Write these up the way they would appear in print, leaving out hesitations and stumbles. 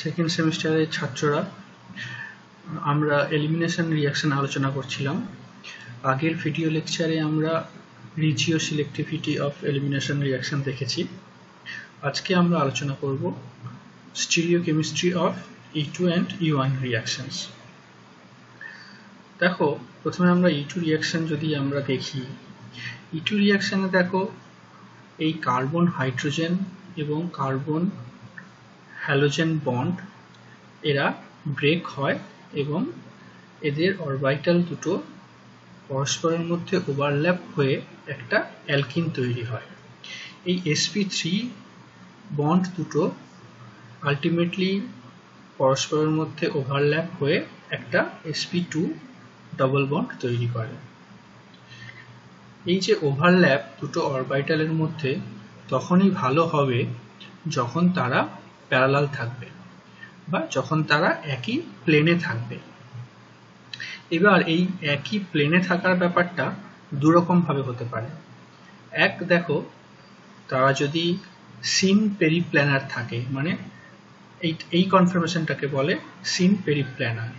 Second সেমিস্টারের ছাত্ররা, আমরা এলিমিনেশন রিঅ্যাকশন আলোচনা করছিলাম। আগের ভিডিও লেকচারে আমরা রিজিও সিলেক্টিভিটি অফ এলিমিনেশন রিঅ্যাকশন দেখেছি। আজকে আমরা আলোচনা করব স্টিরিওকেমিস্ট্রি of E2 and E1 reactions. দেখো, প্রথমে আমরা E2 রিঅ্যাকশন যদি আমরা দেখি, E2 রিঅ্যাকশনে দেখো এই কার্বন হাইড্রোজেন এবং কার্বন হ্যালোজেন বন্ড এরা ব্রেক হয় এবং এদের অরবিটাল দুটো পরস্পরের মধ্যে ওভারল্যাপ হয়ে একটা অ্যালকিন তৈরি হয়। এই sp3 বন্ড দুটো আলটিমেটলি পরস্পরের মধ্যে ওভারল্যাপ হয়ে একটা sp2 ডবল বন্ড তৈরি করে। এই যে ওভারল্যাপ দুটো অরবিটালের মধ্যে তখনই ভালো হবে যখন তারা প্যারালাল থাকবে বা যখন তারা একই প্লেনে থাকবে। এবার এই একই প্লেনে থাকার ব্যাপারটা দুরকম ভাবে হতে পারে। এক, দেখো, তারা যদি সিন পেরিপ্ল্যানার থাকে, মানে এই কনফরমেশনটাকে বলে সিন পেরিপ্ল্যানার,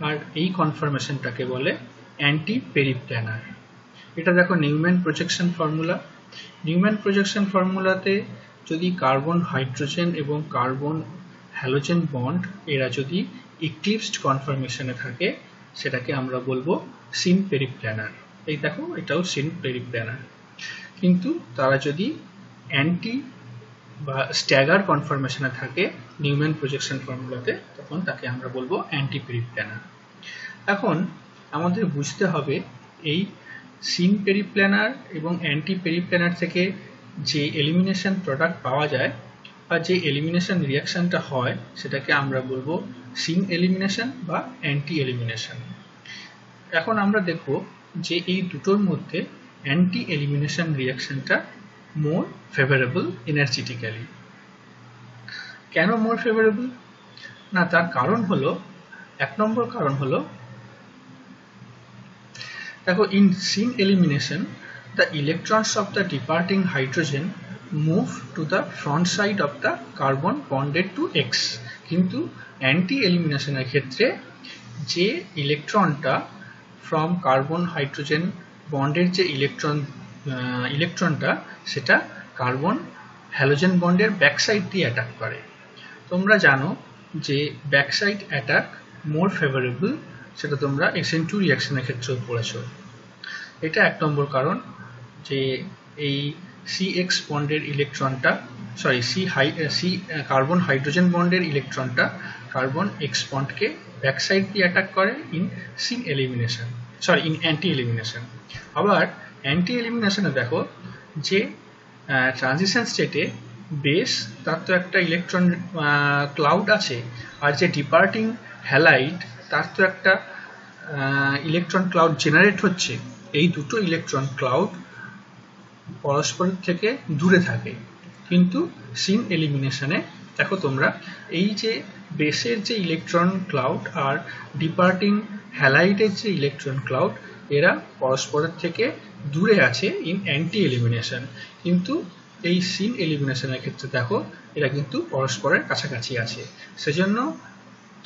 আর এই কনফরমেশনটাকে বলে অ্যান্টি পেরিপ্ল্যানার। এটা দেখো Newman projection formula. Newman projection ফর্মুলাতে যদি কার্বন হাইড্রোজেন এবং কার্বন হ্যালোজেন বন্ড এরা যদি ইক্লিপসড কনফরমেশনে থাকে, সেটাকে আমরা বলবো সিন পেরিপ্ল্যানার। এই দেখো, এটাও সিন পেরিপ্ল্যানার। কিন্তু তারা যদি অ্যান্টি বা স্ট্যাগার কনফরমেশনে থাকে নিউম্যান প্রজেকশন ফর্মুলাতে, তখন তাকে আমরা বলবো অ্যান্টি পেরিপ্ল্যানার। এখন আমাদের বুঝতে হবে এই সিন পেরিপ্ল্যানার এবং অ্যান্টি পেরিপ্ল্যানার থেকে যে এলিমিনেশন প্রোডাক্ট পাওয়া যায় বা যে এলিমিনেশন রিঅ্যাকশনটা হয়, সেটাকে আমরা বলবো সিন এলিমিনেশন বা অ্যান্টি এলিমিনেশন। এখন আমরা দেখব যে এই দুটোর মধ্যে অ্যান্টি এলিমিনেশন রিঅ্যাকশনটা মোর ফেভারেবল এনার্জেটিক্যালি। কেন মোর ফেভারেবল? না, তার কারণ হলো, এক নম্বর কারণ হলো, দেখো, in sin elimination the electrons of the departing hydrogen move to the front side of the carbon bonded to X, কিন্তু অ্যান্টি এলিমিনেশনের ক্ষেত্রে যে ইলেকট্রনটা ফ্রম কার্বন হাইড্রোজেন বন্ডের যে ইলেকট্রনটা সেটা কার্বন হ্যালোজেন বন্ডের ব্যাক সাইড দিয়ে অ্যাটাক করে। তোমরা জানো যে ব্যাক সাইড অ্যাটাক মোর ফেভারেবল, সেটা তোমরা SN2 রিঅ্যাকশনের ক্ষেত্রেও পড়েছো। এটা এক নম্বর কারণ, যে এই CX বন্ডের ইলেকট্রনটা, সি কার্বন হাইড্রোজেন বন্ডের ইলেকট্রনটা কার্বন এক্স বন্ডকে ব্যাক সাইড দিয়ে অ্যাটাক করে in syn elimination, in anti elimination. আবার অ্যান্টি এলিমিনেশনে দেখো যে ট্রানজিশন স্টেটে বেস, তার তো একটা ইলেকট্রন ক্লাউড আছে, আর যে ডিপার্টিং হ্যালাইড তার তো একটা ইলেকট্রন ক্লাউড জেনারেট হচ্ছে। এই দুটো ইলেকট্রন ক্লাউড পরস্পরের থেকে দূরে থাকে। কিন্তু সিন এলিমিনেশনে দেখো তোমরা, এই যে বেসের যে ইলেকট্রন ক্লাউড আর ডিপার্টিং হ্যালাইডের যে ইলেকট্রন ক্লাউড, এরা পরস্পরের থেকে দূরে আছে ইন অ্যান্টি এলিমিনেশন। কিন্তু এই সিন এলিমিনেশনের ক্ষেত্রে দেখো এরা কিন্তু পরস্পরের কাছাকাছি আছে। সেজন্য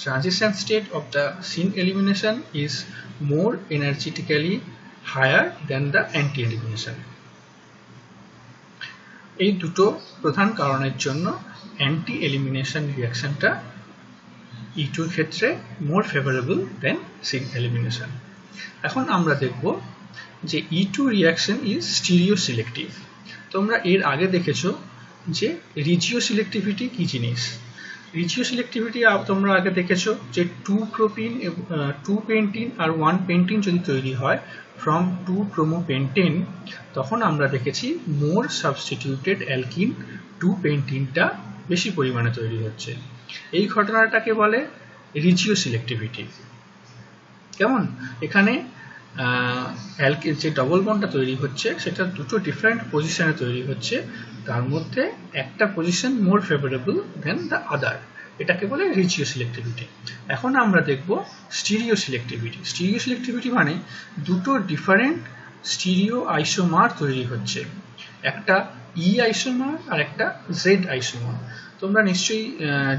transition state of the sin elimination is more energetically higher than the anti-elimination. এই দুটো প্রধান কারণের জন্য অ্যান্টি এলিমিনেশন রিঅ্যাকশনটা E2 এর ক্ষেত্রে মোর ফেভারেবল দেন সিন এলিমিনেশন। এখন আমরা দেখব যে E2 reaction is stereo selective. তোমরা এর আগে দেখেছো যে রিজিও সিলেক্টিভিটি কি জিনিস। রিজিও সিলেক্টিভিটি তোমরা আগে দেখেছো যে 2 পেন্টিন আর 1 পেন্টিন যদি তৈরি হয় ফ্রম 2 ক্রোমোপেন্টেন, তখন আমরা দেখেছি মোর সাবস্টিটিউটেড অ্যালকিন 2 পেন্টিনটা বেশি পরিমাণে তৈরি হচ্ছে। এই ঘটনাটাকে বলে রিজিও সিলেক্টিভিটি। কেমন? এখানে যে ডবল বন্ডটা তৈরি হচ্ছে সেটা দুটো ডিফারেন্ট পজিশনে তৈরি হচ্ছে, তার মধ্যে একটা position more favourable than the other. এটাকে বলে রিজিও সিলেক্টিভিটি। এখন আমরা দেখব স্টিরিও সিলেক্টিভিটি। স্টিরিও সিলেক্টিভিটি মানে দুটো ডিফারেন্ট স্টিরিও আইসোমার তৈরি হচ্ছে। একটা ই আইসোমার আর একটা জেড আইসোমার। তোমরা নিশ্চয়ই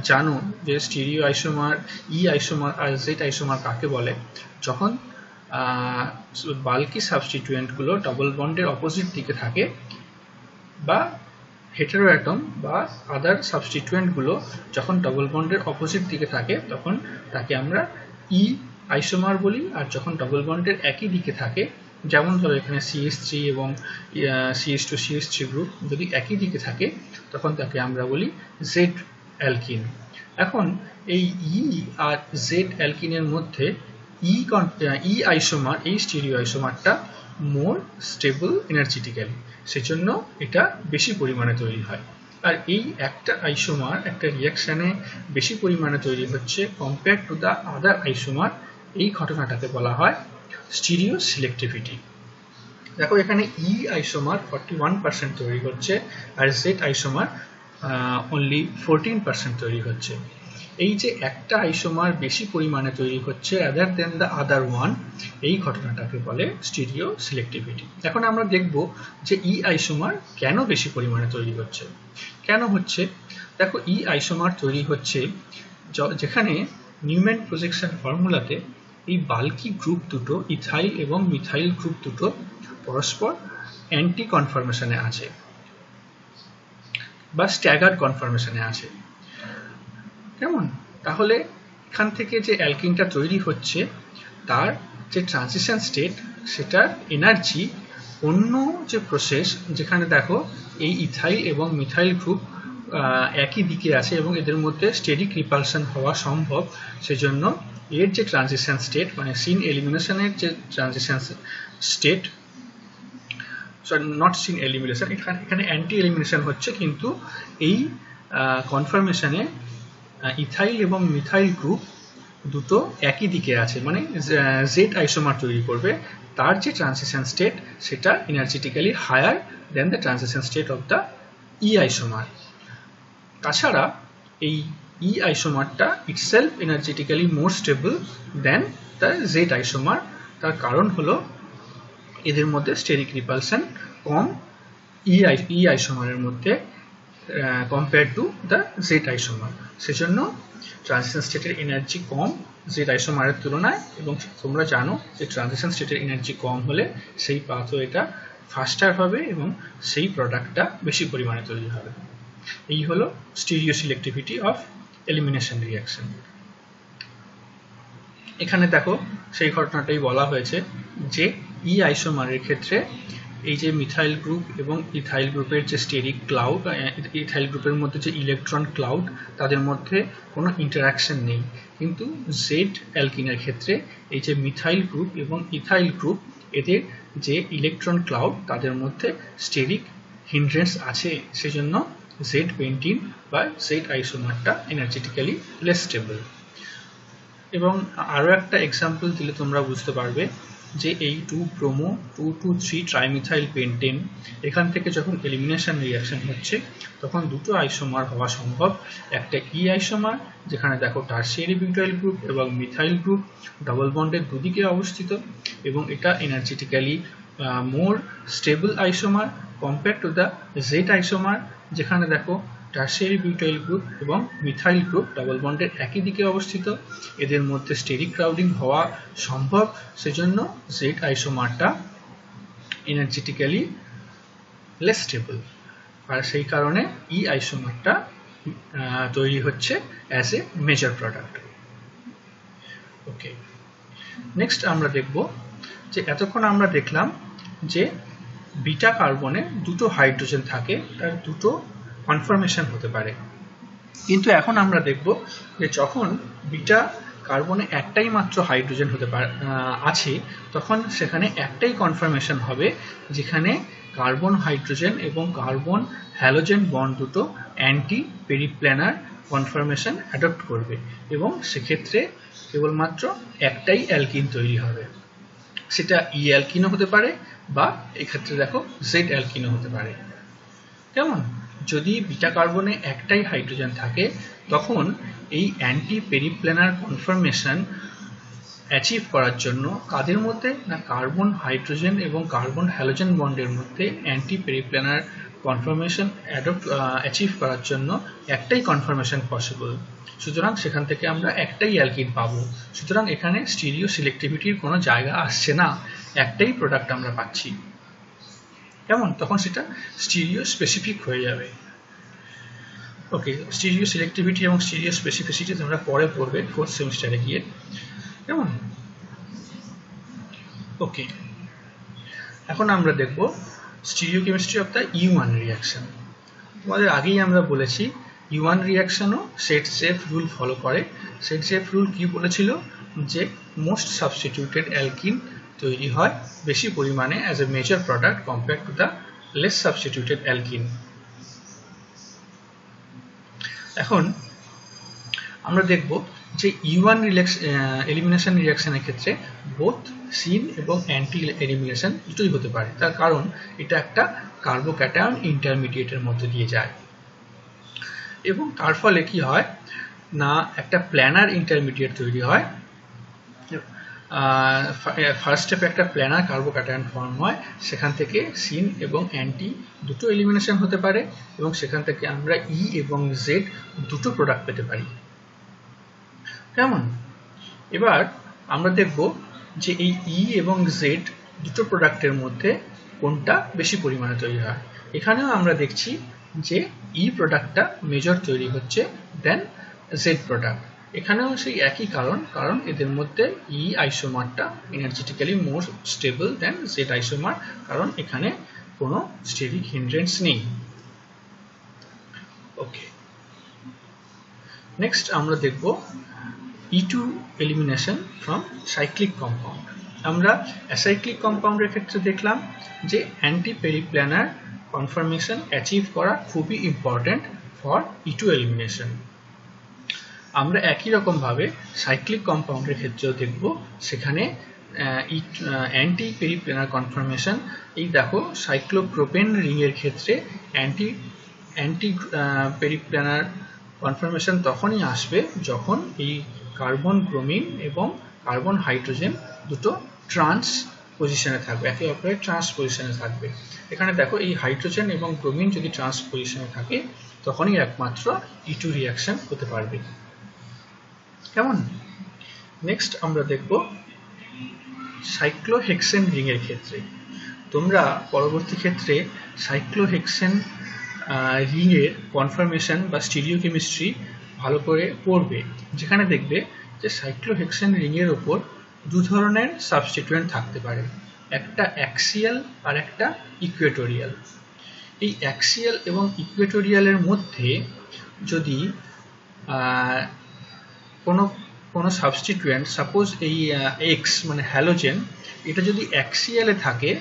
জানো যে স্টিরিও আইসোমার, ই আইসোমার আর জেড আইসোমার কাকে বলে। যখন বাল্কি সাবস্টিটিউয়েন্টগুলো ডবল বন্ডের অপোজিট দিকে থাকে বা হেটেরো অ্যাটম বা আদার সাবস্টিটিউয়েন্টগুলো যখন ডবল বন্ডের অপোজিট দিকে থাকে তখন তাকে আমরা ই আইসোমার বলি। আর যখন ডবল বন্ডের একই দিকে থাকে, যেমন ধরো এখানে CH3 এবং CH2 CH3 গ্রুপ যদি একই দিকে থাকে তখন তাকে আমরা বলি জেড অ্যালকিন। এখন এই ই আর জেড অ্যালকিনের মধ্যে ই আইসোমার, এই স্টিরিও আইসোমারটা মোর স্টেবল এনার্জেটিক্যালি, সেজন্য এটা বেশি পরিমাণে তৈরি হয়। আর এই একটা আইসোমার একটা রিয়াকশানে বেশি পরিমাণে তৈরি হচ্ছে compare to the other isomer, এই ঘটনাটাকে বলা হয় স্টিরিও সিলেক্টিভিটি। দেখো এখানে ই আইসোমার 41% তৈরি হচ্ছে আর জেড আইসোমার অনলি 14% তৈরি হচ্ছে। এই যে একটা আইসোমার বেশি পরিমাণে তৈরি হচ্ছে rather than the other one, এই ঘটনাটাকে বলে স্টিরিও সিলেক্টিভিটি। এখন আমরা দেখব যে ই আইসোমার কেন বেশি পরিমাণে তৈরি হচ্ছে। কেন হচ্ছে? দেখো ই আইসোমার তৈরি হচ্ছে যেখানে নিউম্যান প্রজেকশন ফর্মুলাতে এই বাল্কি গ্রুপ দুটো, ইথাইল এবং মিথাইল গ্রুপ দুটো পরস্পর অ্যান্টি কনফরমেশনে আছে বা স্ট্যাগার্ড কনফরমেশনে আছে। কেমন? তাহলে এখান থেকে যে অ্যালকিনটা তৈরি হচ্ছে তার যে ট্রানজিশন স্টেট, সেটার এনার্জি অন্য যে প্রসেস যেখানে দেখো এই ইথাইল এবং মিথাইল গ্রুপ একই দিকে আছে এবং এদের মধ্যে স্টেরিক রিপালশন হওয়া সম্ভব, সেজন্য এর যে ট্রানজিশন স্টেট মানে সিন এলিমিনেশনের যে transition state, sorry not seen elimination, এখানে অ্যান্টি এলিমিনেশন হচ্ছে, কিন্তু এই কনফার্মেশনে ইথাইল এবং মিথাইল গ্রুপ দুটো একই দিকে আছে, মানে জেড আইসোমার তৈরি করবে। তার যে ট্রানজিশন স্টেট সেটা energetically higher than the transition state of the E isomer. তাছাড়া এই ই আইসোমারটা itself energetically more stable than the Z isomer. তার কারণ হলো এদের মধ্যে স্টেরিক রিপালশন কম ই আইসোমারের মধ্যে compare to the Z isomer, সেজন্য ট্রানজিশন স্টেটের এনার্জি কম জেড আইসোমারের তুলনায়। এবং তোমরা জানো যে ট্রানজিশন স্টেটের এনার্জি কম হলে সেই পাথওয়েটা ফাস্টার হবে এবং সেই প্রোডাক্টটা বেশি পরিমাণে তৈরি হবে। এই হলো stereo selectivity of elimination reaction. এখানে দেখো সেই ঘটনাটাই বলা হয়েছে যে ই আইসোমারের ক্ষেত্রে এই যে মিথাইল গ্রুপ এবং ইথাইল গ্রুপের যে স্টেরিক ক্লাউড, ইথাইল গ্রুপের মধ্যে যে ইলেকট্রন ক্লাউড, তাদের মধ্যে কোনো ইন্টারাকশন নেই। কিন্তু জেড অ্যালকিনের ক্ষেত্রে এই যে মিথাইল গ্রুপ এবং ইথাইল গ্রুপ, এদের যে ইলেকট্রন ক্লাউড তাদের মধ্যে স্টেরিক হিন্ড্রেন্স আছে, সেজন্য জেড পেন্টিন বা জেড আইসোমারটা এনার্জেটিক্যালি লেস স্টেবল। এবং আরও একটা এক্সাম্পল দিলে তোমরা বুঝতে পারবে যে এই 2-ব্রোমো 2,2,3 ট্রাইমিথাইল পেন্টেন, এখান থেকে যখন এলিমিনেশন রিঅ্যাকশন হচ্ছে তখন দুটো আইসোমার হওয়া সম্ভব। একটা ই আইসোমার যেখানে দেখো টারসিয়ারি বিউটাইল গ্রুপ এবং মিথাইল গ্রুপ ডবল বন্ডের দুদিকে অবস্থিত, এবং এটা energetically more stable isomer compare to the Z isomer, যেখানে দেখো টারসিয়ারি বিউটাইল গ্রুপ এবং মিথাইল গ্রুপ ডবল বন্ডের একই দিকে অবস্থিত, এদের মধ্যে স্টেরিক ক্রাউডিং হওয়া সম্ভব, সেজন্য জেড আইসোমারটা এনার্জেটিক্যালি লেস স্টেবল। আর সেই কারণে ই আইসোমারটা তৈরি হচ্ছে as a major product. Okay, next আমরা দেখব যে এতক্ষণ আমরা দেখলাম যে বিটা কার্বনে দুটো হাইড্রোজেন থাকে, তার দুটো কনফার্মেশন হতে পারে। কিন্তু এখন আমরা দেখব যে যখন বিটা কার্বনে একটাই মাত্র হাইড্রোজেন হতে আছে, তখন সেখানে একটাই কনফার্মেশন হবে যেখানে কার্বন হাইড্রোজেন এবং কার্বন হ্যালোজেন বন্ড দুটো অ্যান্টি পেরিপ্ল্যানার কনফার্মেশন অ্যাডপ্ট করবে, এবং সেক্ষেত্রে কেবলমাত্র একটাই অ্যালকিন তৈরি হবে। সেটা ই অ্যালকিনও হতে পারে বা এক্ষেত্রে দেখো জেড অ্যালকিনও হতে পারে। কেমন? যদি বিটা কার্বনে একটাই হাইড্রোজেন থাকে তখন এই অ্যান্টি পেরিপ্ল্যানার কনফার্মেশন অ্যাচিভ করার জন্য কাদের মধ্যে না কার্বন হাইড্রোজেন এবং কার্বন হ্যালোজেন বন্ডের মধ্যে অ্যান্টি পেরিপ্ল্যানার কনফার্মেশন অ্যাচিভ করার জন্য একটাই কনফার্মেশন পসিবল, সুতরাং সেখান থেকে আমরা একটাই অ্যালকিন পাবো। সুতরাং এখানে স্টিরিও সিলেক্টিভিটির কোনো জায়গা আসছে না, একটাই প্রোডাক্ট আমরা পাচ্ছি। কেমন? তখন সেটা স্টিরিও স্পেসিফিক হয়ে যাবে। ওকে, স্টিরিও সিলেক্টিভিটি এবং স্টিরিও স্পেসিফিসিটি তোমরা পরে পড়বে 4th সেমিস্টারে গিয়ে। কেমন? ওকে, এখন আমরা দেখব স্টিরিওকেমিস্ট্রি অফ দ্য ইউ1 রিয়াকশন। তোমাদের আগেই আমরা বলেছি ইউ1 রিয়াকশনও সেট-সেফ রুল ফলো করে। সেট-সেফ রুল কি বলেছিল? যে মোস্ট সাবস্টিটিউটেড অ্যালকিন তৈরি হয় বেশি পরিমাণে as a major product compare to the less substituted alkyne. এখন আমরা দেখব যে ইউ1 এলিমিনেশন রিয়াকশনের ক্ষেত্রে বোথ সিন এবং অ্যান্টি এলিমিনেশন দুটোই হতে পারে। তার কারণ এটা একটা কার্বোক্যাটায়ন ইন্টারমিডিয়েটের মধ্যে দিয়ে যায়, এবং তার ফলে কি হয় না, একটা প্ল্যানার ইন্টারমিডিয়েট তৈরি হয়। ফার্স্ট স্টেপে একটা প্ল্যানার কার্বোক্যাটায়ন ফর্ম হয়, সেখান থেকে সিন এবং অ্যান্টি দুটো এলিমিনেশন হতে পারে, এবং সেখান থেকে আমরা ই এবং জেড দুটো প্রোডাক্ট পেতে পারি। কেমন? এবার আমরা দেখব যে এই ই এবং জেড দুটো প্রোডাক্টের মধ্যে কোনটা বেশি পরিমাণে তৈরি হয়। এখানেও আমরা দেখছি যে ই প্রোডাক্টটা মেজর তৈরি হচ্ছে দেন জেড প্রোডাক্ট। এখানেও সেই একই কারণ এদের মধ্যে ই আইসোমারটা energetically more stable than Z isomer, কারণ এখানে কোনো স্টেরিক হিন্ড্রেন্স নেই। ওকে, নেক্সট আমরা দেখব E2 elimination from cyclic compound। আমরা অ্যাসাইক্লিক কম্পাউন্ডের ক্ষেত্রে দেখলাম যে অ্যান্টি পেরিপ্ল্যানার কনফার্মেশন অ্যাচিভ করা খুবই ইম্পর্টেন্ট ফর E2 এলিমিনেশন। আমরা একই রকমভাবে সাইক্লিক কম্পাউন্ডের ক্ষেত্রেও দেখব, সেখানে অ্যান্টি পেরিপ্ল্যানার কনফার্মেশন, এই দেখো সাইক্লোপ্রোপেন রিংয়ের ক্ষেত্রে অ্যান্টি পেরিপ্ল্যানার কনফার্মেশন তখনই আসবে যখন এই কার্বন ব্রোমিন এবং কার্বন হাইড্রোজেন দুটো ট্রান্স পজিশনে থাকবে, একে অপরের ট্রান্স পজিশনে থাকবে। এখানে দেখো এই হাইড্রোজেন এবং ব্রোমিন যদি ট্রান্স পজিশনে থাকে তখনই একমাত্র E2 রিয়াকশন হতে পারবে। কেমন? নেক্সট আমরা দেখব সাইক্লোহেক্সেন রিংয়ের ক্ষেত্রে। তোমরা পরবর্তী ক্ষেত্রে সাইক্লোহেক্সেন রিংয়ের কনফার্মেশন বা স্টিরিওকেমিস্ট্রি ভালো করে পড়বে, যেখানে দেখবে যে সাইক্লোহেক্সেন রিংয়ের ওপর দু ধরনের সাবস্টিটিউয়েন্ট থাকতে পারে, একটা অ্যাক্সিয়াল আর একটা ইকুয়েটোরিয়াল। এই অ্যাক্সিয়াল এবং ইকুয়েটোরিয়ালের মধ্যে যদি কোনো সাবস্টিটিউয়েন্ট, সাপোজ এই এক্স মানে হ্যালোজেন, এটা যদি অ্যাক্সিয়ালে থাকে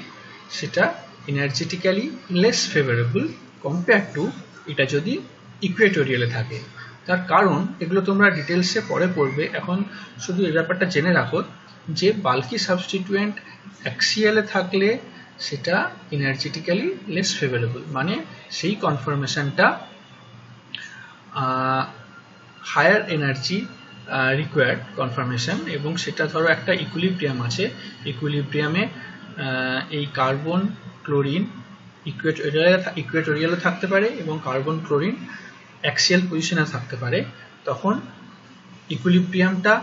সেটা energetically less favourable compare to এটা যদি ইকুয়েটোরিয়ালে থাকে। তার কারণ এগুলো তোমরা ডিটেলসে পরে পড়বে, এখন শুধু এই ব্যাপারটা জেনে রাখো যে বাল্কি সাবস্টিটিউয়েন্ট অ্যাক্সিয়ালে থাকলে সেটা এনার্জেটিক্যালি লেস ফেভারেবল, মানে সেই কনফার্মেশনটা হায়ার এনার্জি রিকোয়ার্ড কনফার্মেশন, এবং সেটা ধরো একটা ইকুইলিব্রিয়াম আছে, ইকুইলিব্রিয়ামে এই কার্বন ক্লোরিন ইকুয়েটোরিয়ালে থাকতে পারে এবং কার্বন ক্লোরিন অ্যাক্সিয়াল পজিশনে থাকতে পারে। তখন ইকুইলিব্রিয়ামটা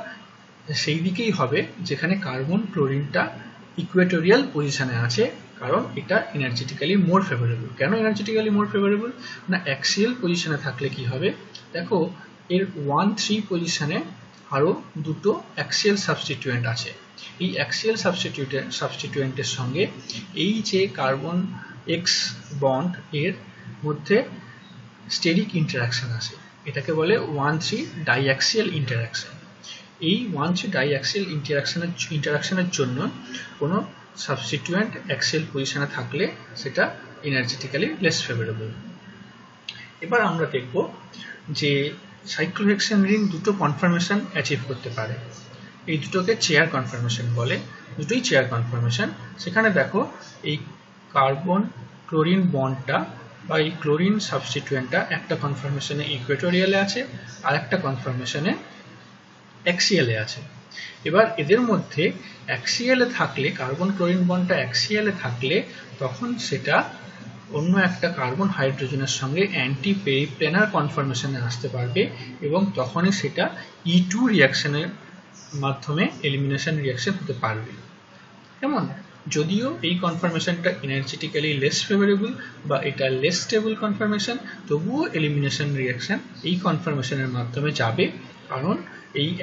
সেই দিকেই হবে যেখানে কার্বন ক্লোরিনটা ইকুয়েটোরিয়াল পজিশনে আছে, কারণ এটা এনার্জেটিক্যালি মোর ফেভারেবল। কেন এনার্জেটিক্যালি মোর ফেভারেবল? না, অ্যাক্সিয়াল পজিশনে থাকলে কি হবে, দেখো এর 1,3 পজিশনে আরও দুটো অ্যাক্সিয়াল সাবস্টিটিউয়েন্ট আছে। এই অ্যাক্সিয়াল সাবস্টিটিউয়েন্টের সঙ্গে এই যে কার্বন এক্স বন্ড এর মধ্যে স্টেরিক ইন্টারাকশন আছে, এটাকে বলে 1,3 ডাইঅ্যাক্সিয়াল ইন্টারাকশন। এই 1,3 ডাইঅ্যাক্সিয়াল ইন্টারাকশনের জন্য কোনো সাবস্টিটিউয়েন্ট অ্যাক্সিয়াল পজিশনে থাকলে সেটা এনার্জেটিক্যালি লেস ফেভারেবল। এবার আমরা দেখব যে সাইক্লোহেক্সেন রিং দুটো কনফার্মেশন অ্যাচিভ করতে পারে। এই দুটোকে চেয়ার কনফার্মেশন বলে, দুটোই চেয়ার কনফার্মেশন। সেখানে দেখো এই কার্বন ক্লোরিন বন্ডটা বা এই ক্লোরিন সাবস্টিটিউয়েন্টটা একটা কনফার্মেশনে ইকুয়েটোরিয়ালে আছে আর একটা কনফার্মেশনে অ্যাক্সিয়ালে আছে। এবার এদের মধ্যে অ্যাক্সিয়ালে থাকলে, কার্বন ক্লোরিন বন্ডটা অ্যাক্সিয়ালে থাকলে তখন সেটা অন্য একটা কার্বন হাইড্রোজেনের সঙ্গে অ্যান্টি পেরিপ্লেনার কনফরমেশনে আসতে পারবে এবং তখনই সেটা E2 রিয়াকশনের মাধ্যমে এলিমিনেশন রিয়াকশন হতে পারবে। কেমন? যদিও এই কনফরমেশনটা এনার্জেটিক্যালি লেস ফেভারেবল বা এটা লেস স্টেবল কনফরমেশন, তবুও এলিমিনেশন রিয়াকশন এই কনফরমেশনের মাধ্যমে যাবে, কারণ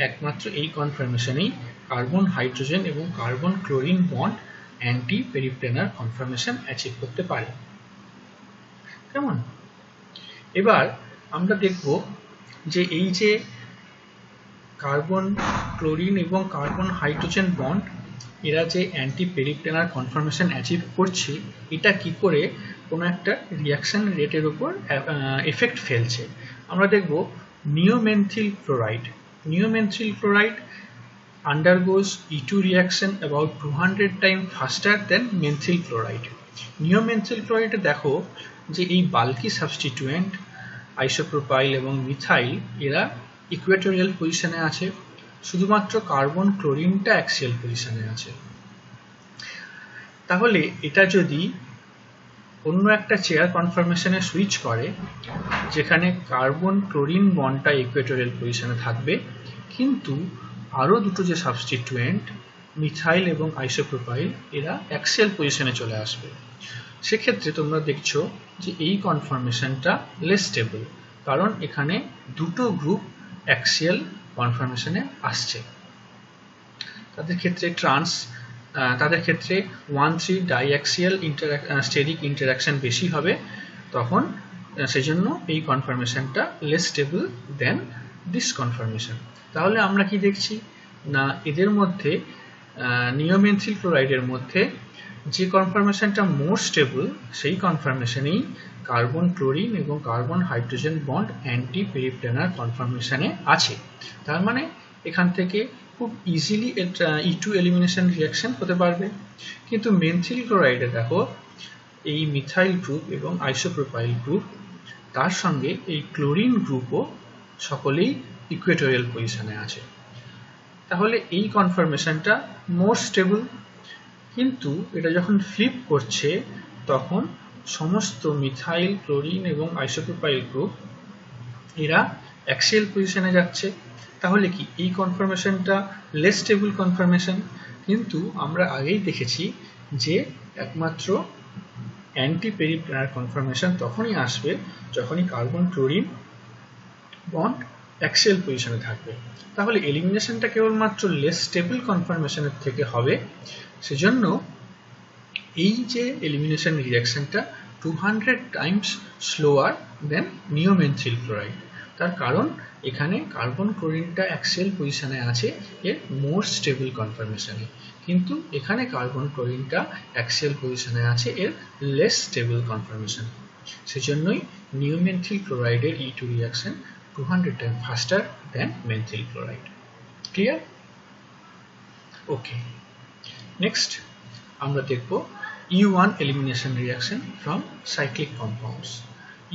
একমাত্র এই কনফরমেশনেই কার্বন হাইড্রোজেন এবং carbon chlorine bond anti periplanar conformation achieve করতে পারে। কেমন? এবার আমরা দেখব যে এই যে কার্বন ক্লোরিন এবং কার্বন হাইড্রোজেন বন্ড এরা যে অ্যান্টি পেরিপ্লেনার কনফরমেশন অ্যাচিভ করছে, এটা কি করে কোনো একটা রিয়াকশন রেটের উপর এফেক্ট ফেলছে। আমরা দেখব neomenthyl chloride. Neomenthyl chloride undergoes E2 reaction about 200 times faster than methyl chloride. নিওমেন্থিল ক্লোরাইডে দেখো যে এই বাল্কি সাবস্টিটিউয়েন্ট আইসোপ্রোপাইল এবং মিথাইল এরা ইকুয়েটোরিয়াল পজিশনে আছে, শুধুমাত্র কার্বন ক্লোরিনটা অ্যাক্সিয়াল পজিশনে আছে। তাহলে এটা যদি অন্য একটা চেয়ার কনফরমেশনে সুইচ করে, যেখানে কার্বন ক্লোরিন বন্ডটা ইকুয়েটোরিয়াল পজিশনে থাকবে, কিন্তু আরও দুটো যে সাবস্টিটিউয়েন্ট মিথাইল এবং আইসোপ্রোপাইল এরা অ্যাক্সিয়াল পজিশনে চলে আসবে, সেক্ষেত্রে তোমরা দেখছো যে এই কনফরমেশনটা লেস স্টেবল, কারণ এখানে দুটো গ্রুপ অ্যাক্সিয়াল কনফরমেশনে আসছে। তাদের ক্ষেত্রে 1,3 ডাইঅ্যাক্সিয়াল স্টেরিক ইন্টারাকশন বেশি হবে, তখন সেজন্য এই কনফরমেশনটা less stable than this conformation. তাহলে আমরা কি দেখছি না, এদের মধ্যে নিওমেন্থিল ক্লোরাইডের মধ্যে যে কনফরমেশনটা মোর স্টেবল, সেই কনফরমেশনেই কার্বন ক্লোরিন এবং কার্বন হাইড্রোজেন বন্ড অ্যান্টি পেরিপ্লেনার কনফরমেশনে আছে। তার মানে এখান থেকে খুব ইজিলি E2 এলিমিনেশন রিয়াকশন হতে পারবে। কিন্তু মেনথিল ক্লোরাইডে দেখো এই মিথাইল গ্রুপ এবং আইসোপ্রোপাইল গ্রুপ, তার সঙ্গে এই ক্লোরিন গ্রুপও সকলেই ইকুয়েটোরিয়াল পজিশনে আছে। তাহলে এই কনফরমেশনটা মোর স্টেবল, কিন্তু এটা যখন ফ্লিপ করছে তখন সমস্ত মিথাইল, ক্লোরিন এবং আইসোপ্রোপাইল গ্রুপ এরা অ্যাক্সিয়াল পজিশনে যাচ্ছে। তাহলে কি এই কনফরমেশনটা লেস স্টেবল কনফরমেশন? কিন্তু আমরা আগেই দেখেছি যে একমাত্র অ্যান্টি পেরিপ্লেনার কনফরমেশন তখনই আসবে যখনই কার্বন ক্লোরিন বন্ড অ্যাক্সিয়াল পজিশনে থাকবে। তাহলে এলিমিনেশনটা কেবলমাত্র লেস স্টেবল কনফরমেশনের থেকে হবে। সেজন্য এই যে এলিমিনেশন রিয়াকশনটা 200 টাইমস স্লোয়ার দেন নিওমেন্থিল ক্লোরাইড। তার কারণ এখানে কার্বন ক্লোরিনটা অ্যাক্সিয়াল পজিশনে আছে এর মোর স্টেবল কনফরমেশনে, কিন্তু এখানে কার্বন ক্লোরিনটা অ্যাক্সিয়াল পজিশনে আছে এর লেস স্টেবল কনফরমেশন। সেজন্যই নিওমেন্থিল ক্লোরাইডের E2 reaction 200 times faster than methyl chloride. Clear? Okay. Next, আমরা দেখব E1 elimination reaction from cyclic compounds.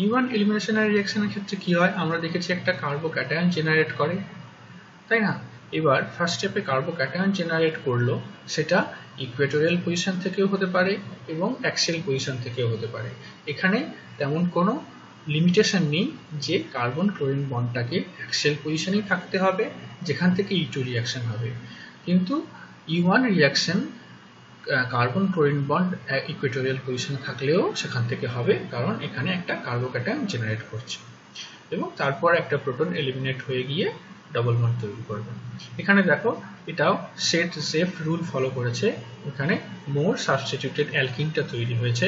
E1 elimination reactionের ক্ষেত্রে কি হয়? আমরা দেখেছি একটা কার্বোক্যাটায়ন জেনারেট করে, তাই না? এবার ফার্স্ট স্টেপে কার্বোক্যাটায়ন জেনারেট করলো, সেটা ইকুয়েটোরিয়াল পজিশন থেকেও হতে পারে এবং অ্যাক্সিয়াল পজিশন থেকেও হতে পারে। এখানে তেমন কোনো লিমিটেশন নেই যে কার্বন ক্লোরিন বন্ডটাকে অ্যাক্সিয়াল পজিশনেই থাকতে হবে যেখান থেকে E2 রিয়াকশন হবে। কিন্তু E1 reaction carbon chlorine bond Equatorial পজিশনে থাকলেও সেখান থেকে হবে, কারণ এখানে একটা কার্বোক্যাটায়ন জেনারেট করছে এবং তারপর একটা প্রোটন এলিমিনেট হয়ে গিয়ে ডবল বন্ড তৈরি করবে। এখানে দেখো এটাও সেফ রুল ফলো করেছে, এখানে মোর সাবস্টিটিউটেড অ্যালকিনটা তৈরি হয়েছে।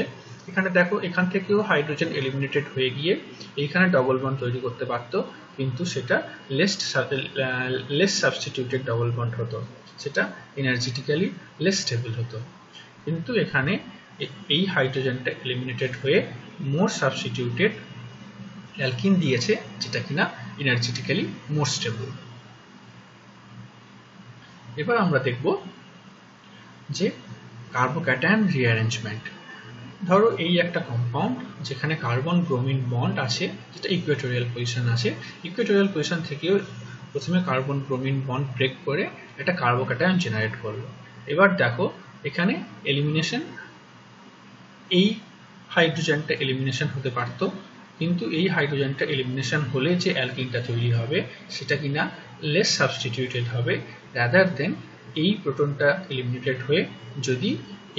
এখানে দেখো এখান থেকেও হাইড্রোজেন এলিমিনেটেড হয়ে গিয়ে এইখানে ডবল বন্ড তৈরি করতে পারতো, কিন্তু সেটা লেস সাবস্টিটিউটেড ডবল বন্ড হতো, সেটা এনার্জেটিক্যালি লেস স্টেবল হতো। কিন্তু এখানে এই হাইড্রোজেনটা এলিমিনেটেড হয়ে মোর সাবস্টিটিউটেড অ্যালকিন দিয়েছে, যেটা কিনা এনার্জেটিক্যালি মোর স্টেবল। এবার আমরা দেখব যে কার্বোক্যাটায়ন রিঅ্যারেঞ্জমেন্ট। ধরো এই একটা কম্পাউন্ড যেখানে কার্বন ব্রোমিন বন্ড আছে, যেটা ইকুয়েটোরিয়াল পজিশন আছে। ইকুয়েটোরিয়াল পজিশন থেকেও প্রথমে কার্বন ব্রোমিন বন্ড ব্রেক করে একটা কার্বোক্যাটায়ন জেনারেট করলো। এবার দেখো এখানে এলিমিনেশন এই হাইড্রোজেনটা এলিমিনেশন হতে পারতো, কিন্তু এই হাইড্রোজেনটা এলিমিনেশন হলে যে অ্যালকিনটা তৈরি হবে সেটা কিনা লেস সাবস্টিটিউটেড হবে রাদার দেন এই প্রোটনটা এলিমিনেটেড হয়ে যদি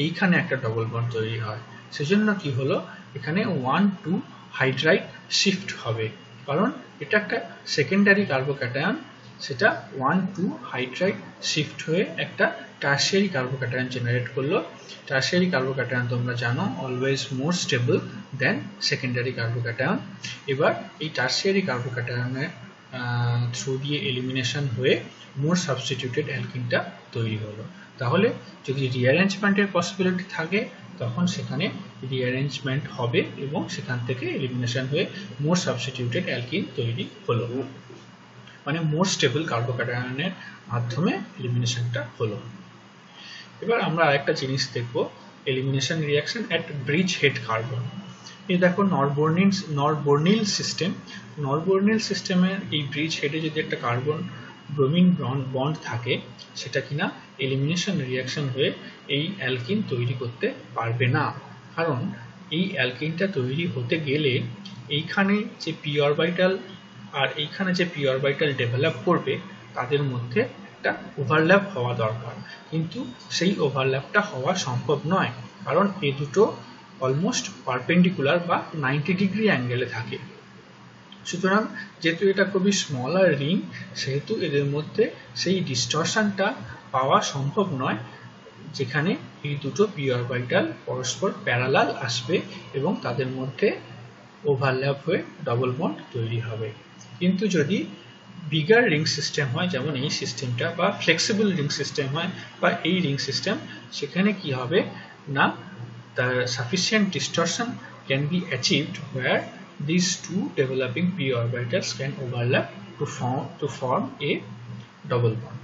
এইখানে একটা ডবল বন্ড তৈরি হয়। সেজন্য কি হলো, এখানে 1,2 হাইড্রাইড শিফট হবে, কারণ এটা একটা সেকেন্ডারি কার্বোক্যাটায়ন, সেটা 1,2 হাইড্রাইড শিফট হয়ে একটা টার্সিয়ারি কার্বোক্যাটায়ন জেনারেট করলো। টার্সিয়ারি কার্বোক্যাটায়ন তোমরা জানো অলওয়েজ মোর স্টেবল দেন সেকেন্ডারি কার্বোক্যাটায়ন। এবার এই টার্সিয়ারি কার্বোক্যাটায়নের থ্রু দিয়ে এলিমিনেশন হয়ে মোর সাবস্টিটিউটেড অ্যালকিনটা তৈরি হলো। তাহলে যদি রিঅ্যারেঞ্জমেন্টের পসিবিলিটি থাকে তখন সেখানে রিঅ্যারেঞ্জমেন্ট হবে এবং সেখান থেকে এলিমিনেশন হয়ে মোর সাবস্টিটিউটেড অ্যালকিন তৈরি হলো, মানে মোর স্টেবল কার্বোক্যাটায়নের মাধ্যমে এলিমিনেশনটা হলো। এবার আমরা আরেকটা জিনিস দেখব, elimination reaction at bridge head carbon. এই দেখো নরবর্নিল সিস্টেম, নরবর্নিল সিস্টেমের এই ব্রিজ হেডে যদি একটা কার্বন ব্রোমিন বন্ড থাকে সেটা কিনা এলিমিনেশন রিঅ্যাকশন হয়ে এই অ্যালকিন তৈরি করতে পারবে না, কারণ এই অ্যালকিনটা তৈরি হতে গেলে এইখানে যে পি অরবিটাল আর এইখানে যে পি অরবিটাল ডেভেলপ করবে তাদের মধ্যে একটা ওভারল্যাপ হওয়া দরকার, কিন্তু সেই ওভারল্যাপটা হওয়া সম্ভব নয়, কারণ এই দুটো অলমোস্ট পারপেন্ডিকুলার বা 90 ডিগ্রি অ্যাঙ্গেলে থাকে। সুতরাং যেহেতু এটা খুবই স্মলার রিং, সেহেতু এদের মধ্যে সেই ডিস্টরশনটা পাওয়া সম্ভব নয় যেখানে এই দুটো পি অরবিটাল পরস্পর প্যারালাল আসবে এবং তাদের মধ্যে ওভারল্যাপ হয়ে ডবল বন্ড তৈরি হবে। কিন্তু যদি বিগার রিং সিস্টেম হয়, যেমন এই সিস্টেমটা, বা ফ্লেক্সিবল রিং সিস্টেম হয় বা এই রিং সিস্টেম, সেখানে কি হবে না, the sufficient distortion can be achieved where these two developing p orbitals can overlap to form a double bond.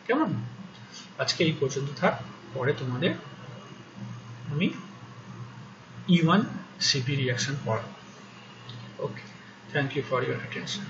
কেমন? আজকে এই পর্যন্ত থাক, পরে তোমাদের আমি E1 CP reaction পড়াবো। Okay, thank you for your attention.